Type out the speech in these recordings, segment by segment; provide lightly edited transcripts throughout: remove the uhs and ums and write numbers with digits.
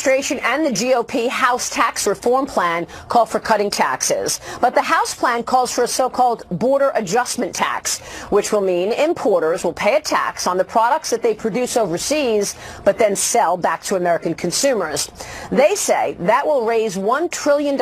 administration and the GOP House tax reform plan call for cutting taxes. But the House plan calls for a so-called border adjustment tax, which will mean importers will pay a tax on the products that they produce overseas, but then sell back to American consumers. They say that will raise $1 trillion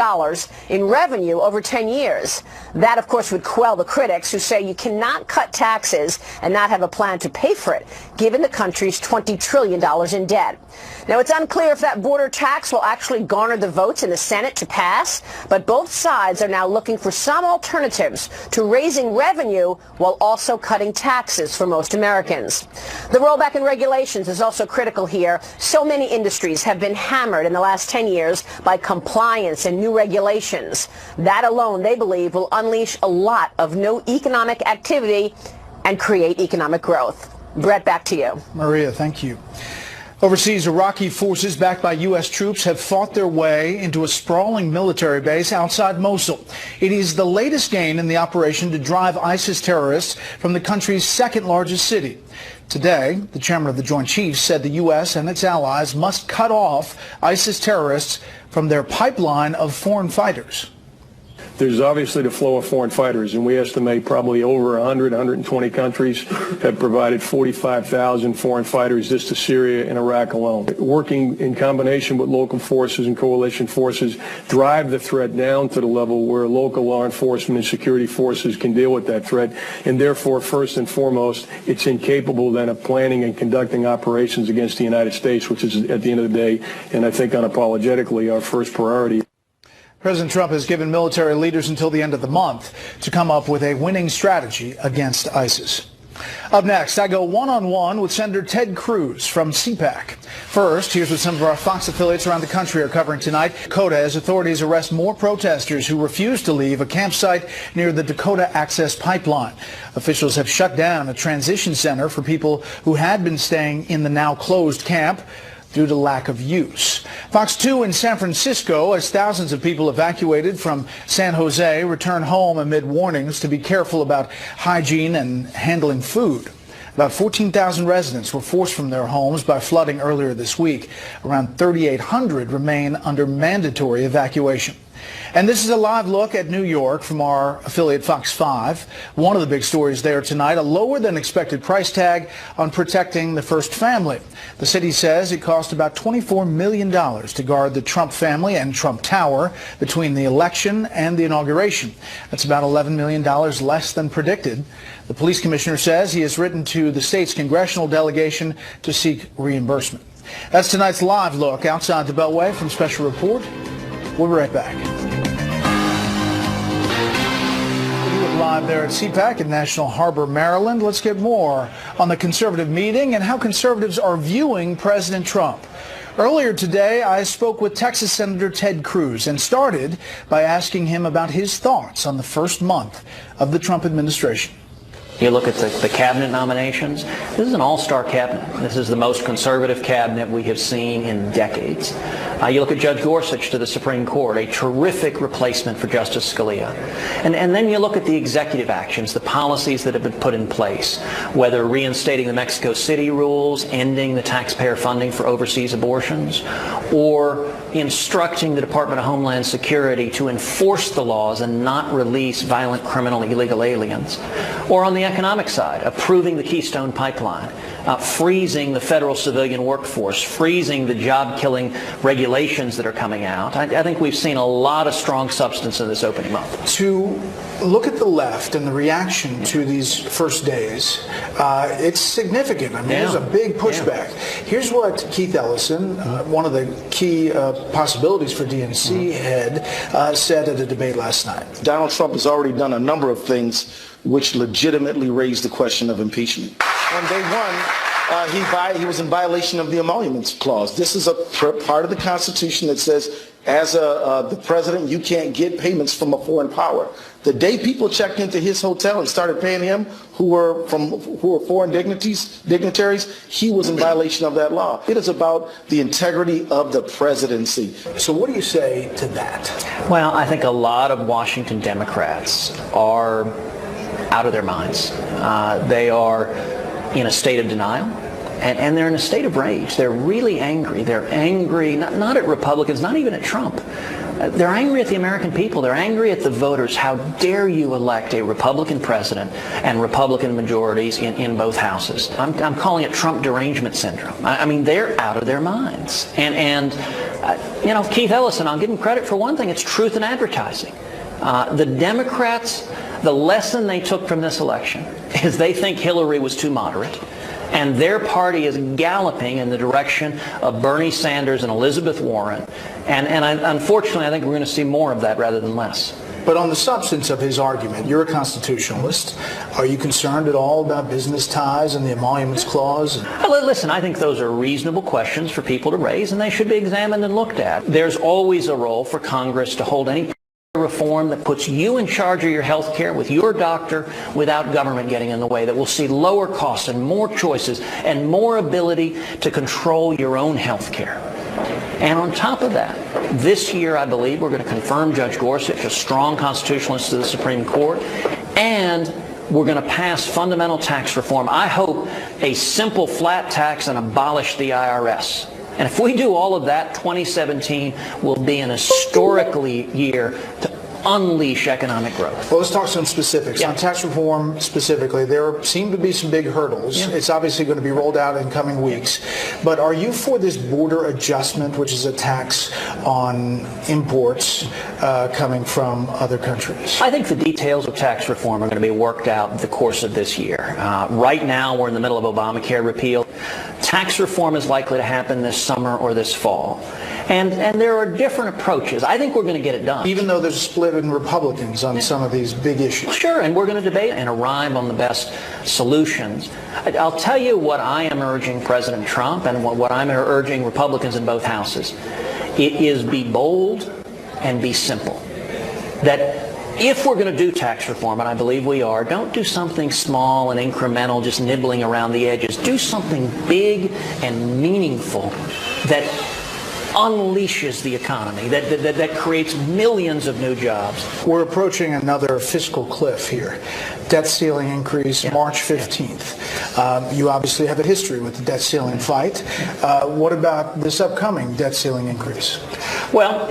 in revenue over 10 years. That, of course, would quell the critics who say you cannot cut taxes and not have a plan to pay for it, given the country's $20 trillion in debt. Now, it's unclear if that border tax will actually garner the votes in the Senate to pass, but both sides are now looking for some alternatives to raising revenue while also cutting taxes for most Americans. The rollback in regulations is also critical here. So many industries have been hammered in the last 10 years by compliance and new regulations. That alone, they believe, will unleash a lot of new economic activity and create economic growth. Brett, back to you. Maria, thank you. Overseas, Iraqi forces backed by U.S. troops have fought their way into a sprawling military base outside Mosul. It is the latest gain in the operation to drive ISIS terrorists from the country's second largest city. Today, the chairman of the Joint Chiefs said the U.S. and its allies must cut off ISIS terrorists from their pipeline of foreign fighters. There's obviously the flow of foreign fighters, and we estimate probably over 100, 120 countries have provided 45,000 foreign fighters just to Syria and Iraq alone. Working in combination with local forces and coalition forces drive the threat down to the level where local law enforcement and security forces can deal with that threat, and therefore, first and foremost, it's incapable then of planning and conducting operations against the United States, which is, at the end of the day, and I think unapologetically, our first priority. President Trump has given military leaders until the end of the month to come up with a winning strategy against ISIS. Up next, I go one-on-one with Senator Ted Cruz from CPAC. First, here's what some of our Fox affiliates around the country are covering tonight. Dakota, as authorities arrest more protesters who refuse to leave a campsite near the Dakota Access Pipeline. Officials have shut down a transition center for people who had been staying in the now closed camp due to lack of use. Fox 2 in San Francisco, as thousands of people evacuated from San Jose return home amid warnings to be careful about hygiene and handling food. About 14,000 residents were forced from their homes by flooding earlier this week. Around 3,800 remain under mandatory evacuation. And this is a live look at New York from our affiliate Fox 5. One of the big stories there tonight, a lower than expected price tag on protecting the first family. The city says it cost about $24 million to guard the Trump family and Trump Tower between the election and the inauguration. That's about $11 million less than predicted. The police commissioner says he has written to the state's congressional delegation to seek reimbursement. That's tonight's live look outside the Beltway from Special Report. We'll be right back. Live there at CPAC in National Harbor, Maryland. Let's get more on the conservative meeting and how conservatives are viewing President Trump. Earlier today, I spoke with Texas Senator Ted Cruz and started by asking him about his thoughts on the first month of the Trump administration. You look at the cabinet nominations, this is an all-star cabinet. This is the most conservative cabinet we have seen in decades. You look at Judge Gorsuch to the Supreme Court, a terrific replacement for Justice Scalia. And then you look at the executive actions, the policies that have been put in place, whether reinstating the Mexico City rules, ending the taxpayer funding for overseas abortions, or instructing the Department of Homeland Security to enforce the laws and not release violent criminal illegal aliens, or on the economic side, approving the Keystone Pipeline, freezing the federal civilian workforce, freezing the job-killing regulations that are coming out. I think we've seen a lot of strong substance in this opening month. To look at the left and the reaction to these first days, it's significant. I mean, there's a big pushback. Here's what Keith Ellison, one of the key possibilities for DNC head, said at a debate last night. Donald Trump has already done a number of things which legitimately raised the question of impeachment. On day one, he was in violation of the emoluments clause. This is a part of the Constitution that says, as the president, you can't get payments from a foreign power. The day people checked into his hotel and started paying him, who were foreign dignitaries, he was in violation of that law. It is about the integrity of the presidency. So what do you say to that? Well, I think a lot of Washington Democrats are out of their minds. They are in a state of denial. And they're in a state of rage. They're really angry. They're angry, not at Republicans, not even at Trump. They're angry at the American people. They're angry at the voters. How dare you elect a Republican president and Republican majorities in both houses? I'm calling it Trump derangement syndrome. I mean, they're out of their minds. And you know, Keith Ellison, I'll give him credit for one thing. It's truth in advertising. The Democrats, the lesson they took from this election is they think Hillary was too moderate. And their party is galloping in the direction of Bernie Sanders and Elizabeth Warren. Unfortunately, I think we're going to see more of that rather than less. But on the substance of his argument, you're a constitutionalist. Are you concerned at all about business ties and the emoluments clause? Well, listen, I think those are reasonable questions for people to raise, and they should be examined and looked at. There's always a role for Congress to hold any reform that puts you in charge of your health care with your doctor without government getting in the way, that will see lower costs and more choices and more ability to control your own health care. And on top of that, this year I believe we're going to confirm Judge Gorsuch a strong constitutionalist to the Supreme Court, and we're going to pass fundamental tax reform. I hope a simple flat tax and abolish the IRS. And if we do all of that, 2017 will be an historically year to unleash economic growth. Well, let's talk some specifics. Yeah. On tax reform specifically, there seem to be some big hurdles. Yeah. It's obviously going to be rolled out in coming weeks. But are you for this border adjustment, which is a tax on imports coming from other countries? I think the details of tax reform are going to be worked out in the course of this year. Right now, we're in the middle of Obamacare repeal. Tax reform is likely to happen this summer or this fall. And there are different approaches. I think we're going to get it done. Even though there's a split in Republicans on some of these big issues. Sure, and we're going to debate and arrive on the best solutions. I'll tell you what I am urging President Trump and what I'm urging Republicans in both houses. It is be bold and be simple. That if we're going to do tax reform, and I believe we are, don't do something small and incremental, just nibbling around the edges. Do something big and meaningful that unleashes the economy, that creates millions of new jobs. We're approaching another fiscal cliff here. Debt ceiling increase, yeah. March 15th. Yeah. You obviously have a history with the debt ceiling fight. What about this upcoming debt ceiling increase? Well,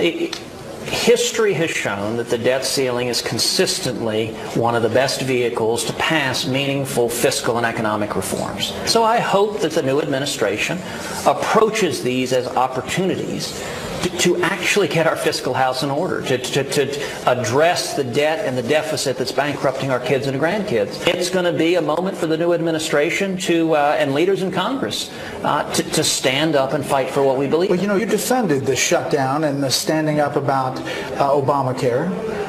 history has shown that the debt ceiling is consistently one of the best vehicles to pass meaningful fiscal and economic reforms. So I hope that the new administration approaches these as opportunities to actually get our fiscal house in order, to address the debt and the deficit that's bankrupting our kids and grandkids. It's going to be a moment for the new administration and leaders in Congress to stand up and fight for what we believe. Well, you know, you defended the shutdown and the standing up about Obamacare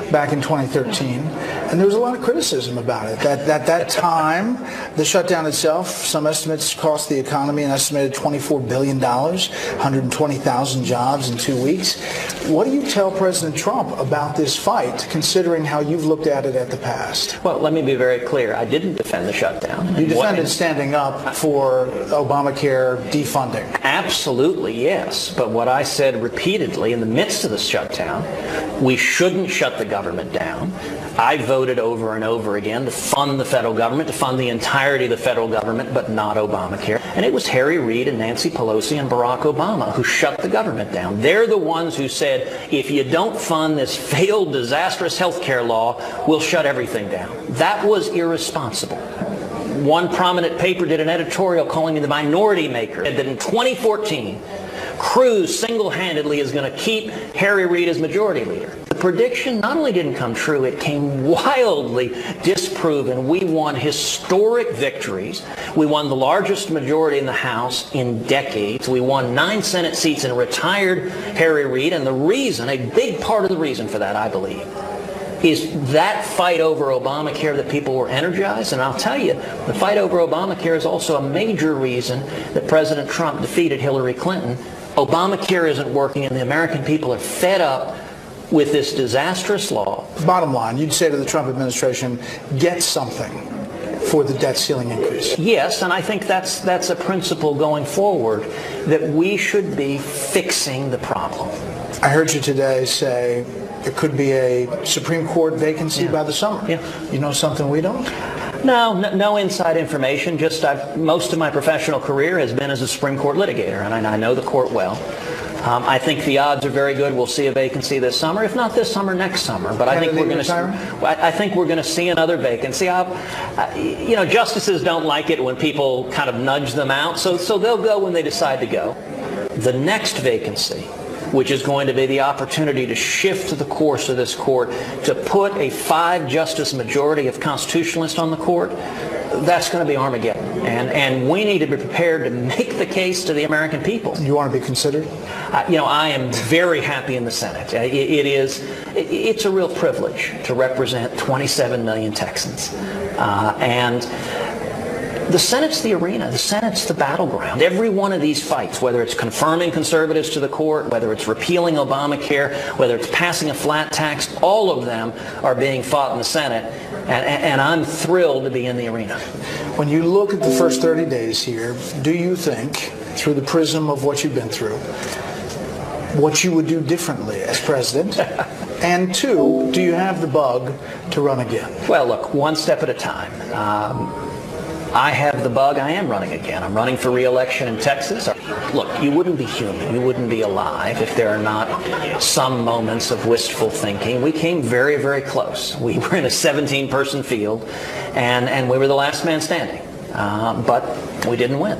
back in 2013, and there was a lot of criticism about it. At that time, the shutdown itself, some estimates cost the economy an estimated $24 billion, 120,000 jobs in 2 weeks. What do you tell President Trump about this fight, considering how you've looked at it at the past? Well, let me be very clear. I didn't defend the shutdown. You defended standing up for Obamacare defunding. Absolutely, yes. But what I said repeatedly in the midst of the shutdown, we shouldn't shut the government down. I voted over and over again to fund the federal government, to fund the entirety of the federal government, but not Obamacare. And it was Harry Reid and Nancy Pelosi and Barack Obama who shut the government down. They're the ones who said, if you don't fund this failed, disastrous health care law, we'll shut everything down. That was irresponsible. One prominent paper did an editorial calling me the minority maker, that in 2014, Cruz single-handedly is going to keep Harry Reid as majority leader. The prediction not only didn't come true, it came wildly disproven. We won historic victories. We won the largest majority in the House in decades. We won 9 Senate seats and retired Harry Reid. And the reason, a big part of the reason for that, I believe, is that fight over Obamacare that people were energized. And I'll tell you, the fight over Obamacare is also a major reason that President Trump defeated Hillary Clinton. Obamacare isn't working, and the American people are fed up with this disastrous law. Bottom line, you'd say to the Trump administration, get something for the debt ceiling increase. Yes, and I think that's a principle going forward, that we should be fixing the problem. I heard you today say there could be a Supreme Court vacancy by the summer. Yeah. You know something we don't? No inside information. Just most of my professional career has been as a Supreme Court litigator, and I know the court well. I think the odds are very good we'll see a vacancy this summer, if not this summer, next summer. But I think we're going to. I think we're going to see another vacancy. Justices don't like it when people kind of nudge them out, so they'll go when they decide to go. The next vacancy, which is going to be the opportunity to shift the course of this court, to put a 5-justice majority of constitutionalists on the court, that's going to be Armageddon. And we need to be prepared to make the case to the American people. You want to be considered? I am very happy in the Senate. It's a real privilege to represent 27 million Texans. And the Senate's the arena. The Senate's the battleground. Every one of these fights, whether it's confirming conservatives to the court, whether it's repealing Obamacare, whether it's passing a flat tax, all of them are being fought in the Senate. And I'm thrilled to be in the arena. When you look at the first 30 days here, do you think, through the prism of what you've been through, what you would do differently as president? And two, do you have the bug to run again? Well, look, one step at a time. I have the bug. I am running again. I'm running for re-election in Texas. Look, you wouldn't be human. You wouldn't be alive if there are not some moments of wistful thinking. We came very, very close. We were in a 17-person field, and we were the last man standing. But we didn't win.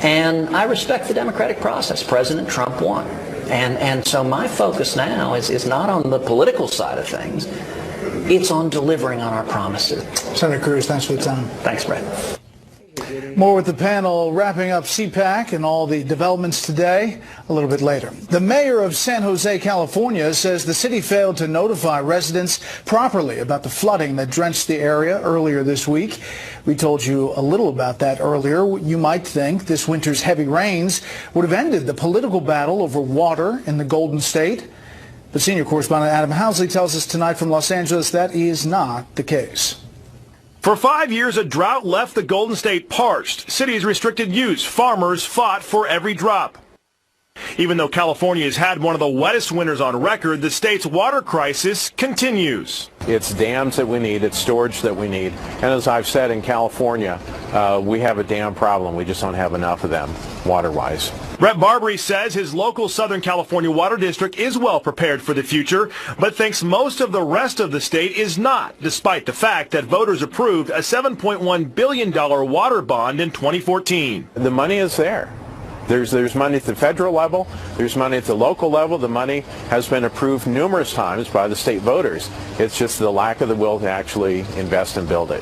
And I respect the democratic process. President Trump won. And so my focus now is not on the political side of things. It's on delivering on our promises. Senator Cruz, thanks for the time. Thanks, Brett. More with the panel wrapping up CPAC and all the developments today a little bit later. The mayor of San Jose, California, says the city failed to notify residents properly about the flooding that drenched the area earlier this week. We told you a little about that earlier. You might think this winter's heavy rains would have ended the political battle over water in the Golden State. But senior correspondent Adam Housley tells us tonight from Los Angeles that is not the case. For 5 years, a drought left the Golden State parched. Cities restricted use. Farmers fought for every drop. Even though California has had one of the wettest winters on record, the state's water crisis continues. It's dams that we need, it's storage that we need. And as I've said, in California, we have a dam problem. We just don't have enough of them, water-wise. Brett Barbary says his local Southern California Water District is well prepared for the future, but thinks most of the rest of the state is not, despite the fact that voters approved a $7.1 billion water bond in 2014. The money is there. There's money at the federal level, there's money at the local level. The money has been approved numerous times by the state voters. It's just the lack of the will to actually invest and build it.